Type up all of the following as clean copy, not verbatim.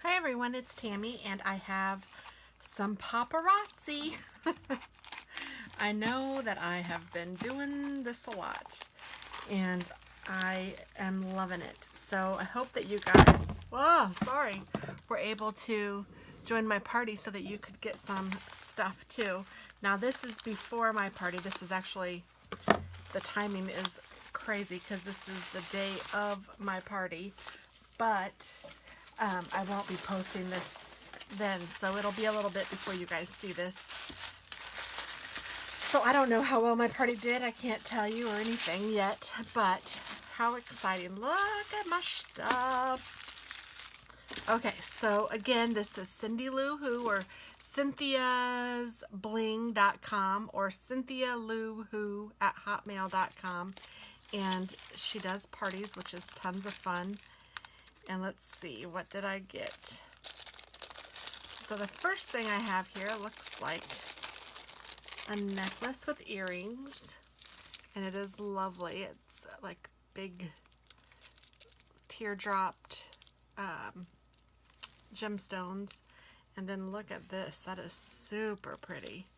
Hi everyone, it's Tammy and I have some paparazzi. I know that I have been doing this a lot and I am loving it. So I hope that you guys, were able to join my party so that you could get some stuff too. Now this is before my party. This is actually, the timing is crazy because this is the day of my party, but I won't be posting this then, so it'll be a little bit before you guys see this. So I don't know how well my party did. I can't tell you or anything yet, but how exciting. Look at my stuff. Okay, so again, this is Cindy Lou Who, or cynthiasbling.com, or cynthialouwho@hotmail.com, and she does parties, which is tons of fun. And let's see, what did I get? So the first thing I have here looks like a necklace with earrings, and it is lovely. It's like big teardropped gemstones. And then look at this, that is super pretty.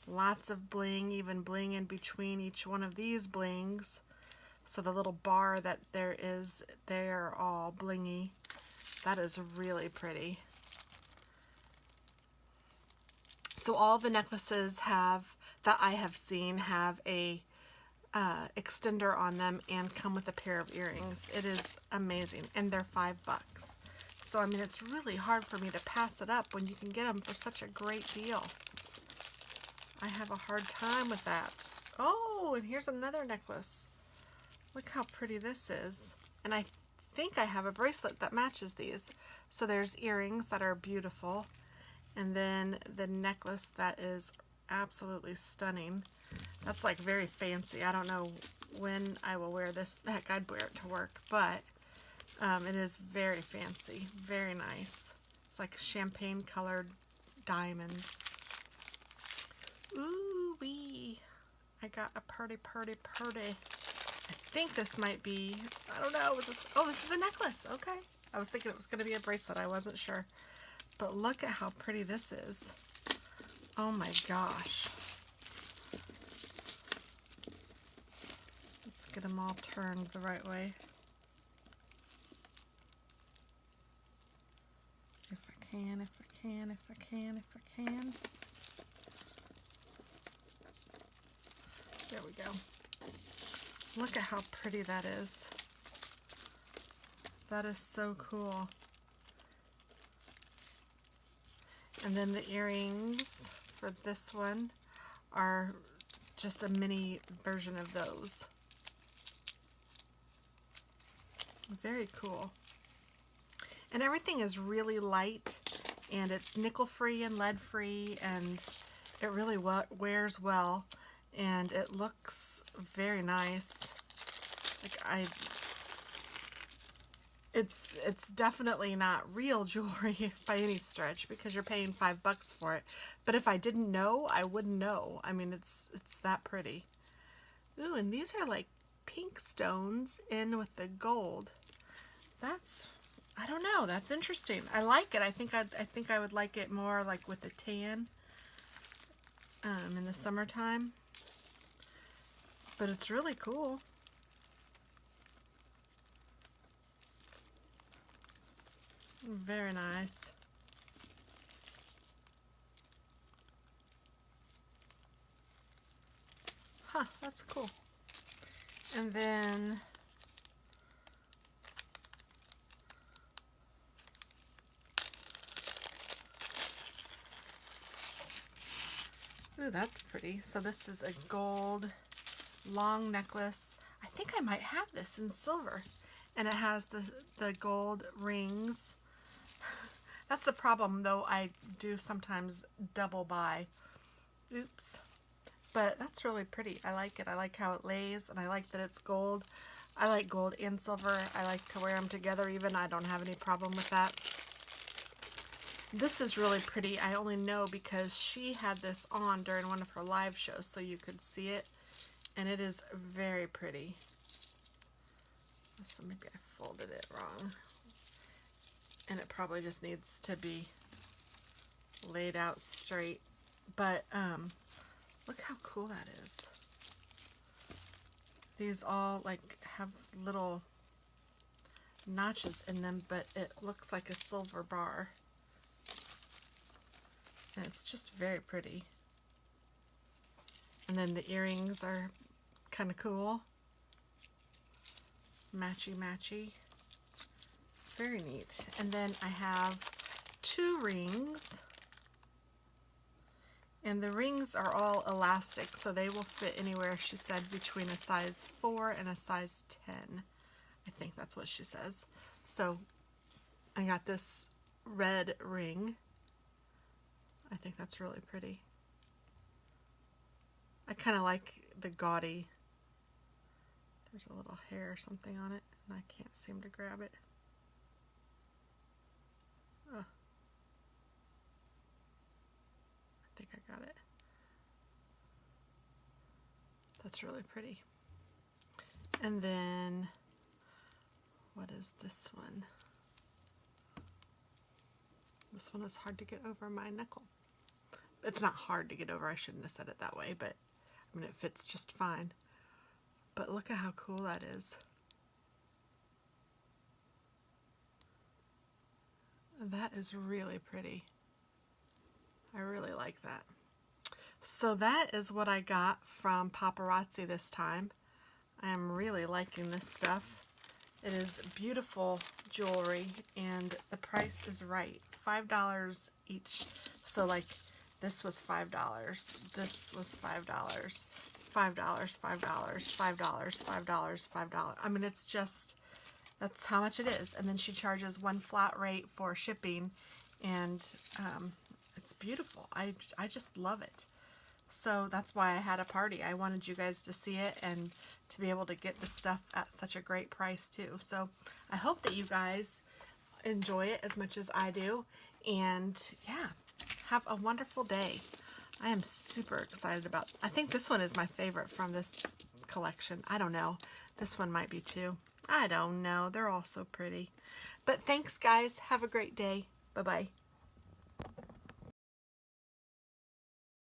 Lots of bling, even bling in between each one of these blings. So the little bar that there is, they're all blingy. That is really pretty. So all the necklaces that I have seen have a extender on them and come with a pair of earrings. It is amazing, and they're $5. So I mean, it's really hard for me to pass it up when you can get them for such a great deal. I have a hard time with that. Oh, and here's another necklace. Look how pretty this is. And I think I have a bracelet that matches these. So there's earrings that are beautiful. And then the necklace that is absolutely stunning. That's like very fancy. I don't know when I will wear this. Heck, I'd wear it to work. But it is very fancy. Very nice. It's like champagne colored diamonds. Ooh wee. I got a pretty. I think this might be, I don't know, this is a necklace. Okay. I was thinking it was going to be a bracelet. I wasn't sure. But look at how pretty this is. Oh my gosh. Let's get them all turned the right way. If I can. There we go. Look at how pretty that is. That is so cool. And then the earrings for this one are just a mini version of those. Very cool. And everything is really light, and it's nickel free and lead free, and it really wears well, and it looks very nice. Like it's definitely not real jewelry by any stretch, because you're paying $5 for it. But if I didn't know, I wouldn't know. I mean, it's that pretty. Ooh, and these are like pink stones in with the gold. That's, I don't know, that's interesting. I like it. I think I would like it more like with the tan in the summertime. But it's really cool. Very nice. Huh, that's cool. And then ooh, that's pretty. So this is a gold long necklace. I think I might have this in silver. And it has the gold rings. That's the problem, though. I do sometimes double buy. Oops. But that's really pretty. I like it. I like how it lays, and I like that it's gold. I like gold and silver. I like to wear them together even. I don't have any problem with that. This is really pretty. I only know because she had this on during one of her live shows, so you could see it. And it is very pretty. So maybe I folded it wrong. and it probably just needs to be laid out straight. But look how cool that is. These all like have little notches in them, but it looks like a silver bar. And it's just very pretty. And then the earrings are kind of cool. Matchy matchy. Very neat. And then I have 2 rings. And the rings are all elastic, so they will fit anywhere, she said, between a size 4 and a size 10. I think that's what she says. So I got this red ring. I think that's really pretty. I kind of like the gaudy. There's a little hair or something on it, and I can't seem to grab it. Oh. I think I got it. That's really pretty. And then, what is this one? This one is hard to get over my knuckle. It's not hard to get over, I shouldn't have said it that way, but I mean, it fits just fine. But look at how cool that is. That is really pretty. I really like that. So that is what I got from Paparazzi this time. I am really liking this stuff. It is beautiful jewelry, and the price is right. $5 each. So like this was $5. This was $5. $5, $5, $5, $5, $5. I mean, it's just, that's how much it is. And then she charges 1 flat rate for shipping, and it's beautiful. I just love it. So that's why I had a party. I wanted you guys to see it and to be able to get the stuff at such a great price too. So I hope that you guys enjoy it as much as I do. And yeah, have a wonderful day. I am super excited about, I think this one is my favorite from this collection. I don't know. This one might be too. I don't know. They're all so pretty. But thanks, guys. Have a great day. Bye-bye.